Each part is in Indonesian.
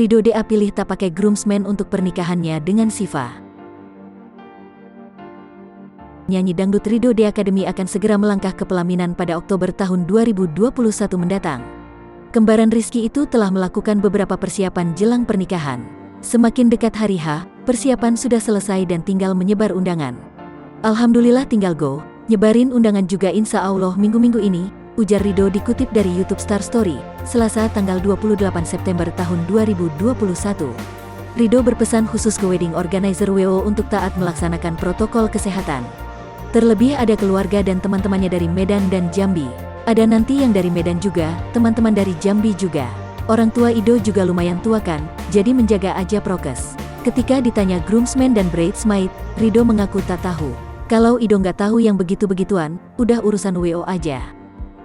Ridho DA pilih tak pakai groomsmen untuk pernikahannya dengan Syifa. Nyanyi dangdut Ridho DA Academy akan segera melangkah ke pelaminan pada Oktober tahun 2021 mendatang. Kembaran Rizky itu telah melakukan beberapa persiapan jelang pernikahan. Semakin dekat hari H, persiapan sudah selesai dan tinggal menyebar undangan. Alhamdulillah tinggal go, nyebarin undangan juga insya Allah minggu-minggu ini, ujar Ridho dikutip dari YouTube Star Story, Selasa tanggal 28 September tahun 2021. Ridho berpesan khusus ke wedding organizer WO untuk taat melaksanakan protokol kesehatan. Terlebih ada keluarga dan teman-temannya dari Medan dan Jambi. Ada nanti yang dari Medan juga, teman-teman dari Jambi juga. Orang tua Ido juga lumayan tua kan, jadi menjaga aja prokes. Ketika ditanya groomsmen dan bridesmaid, Ridho mengaku tak tahu. Kalau Ido nggak tahu yang begitu-begituan, udah urusan WO aja.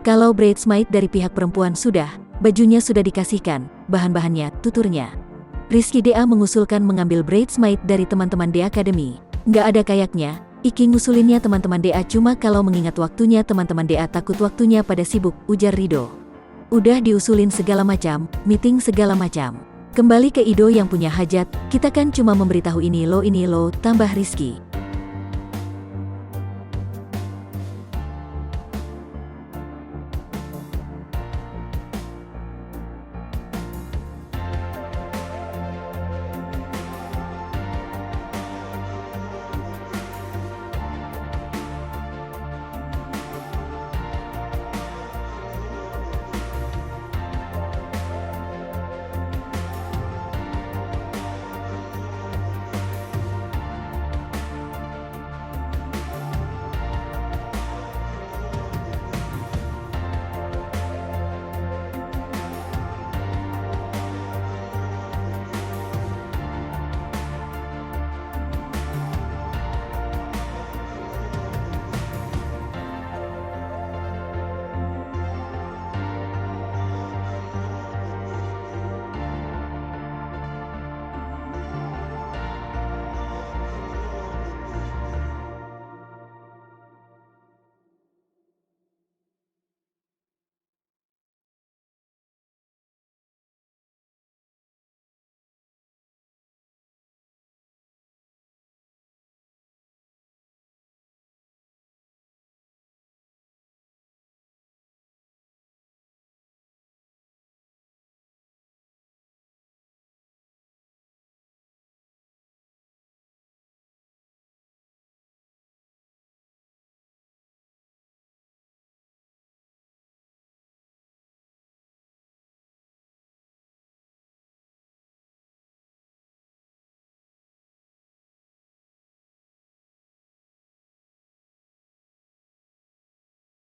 Kalau bridesmaid dari pihak perempuan sudah, bajunya sudah dikasihkan, bahan-bahannya, tuturnya. Rizky DA mengusulkan mengambil bridesmaid dari teman-teman DA Academy. Nggak ada kayaknya, Iki ngusulinnya teman-teman DA cuma kalau mengingat waktunya teman-teman DA takut waktunya pada sibuk, ujar Ridho. Udah diusulin segala macam, meeting segala macam. Kembali ke Ido yang punya hajat, kita kan cuma memberitahu ini lo, tambah Rizky.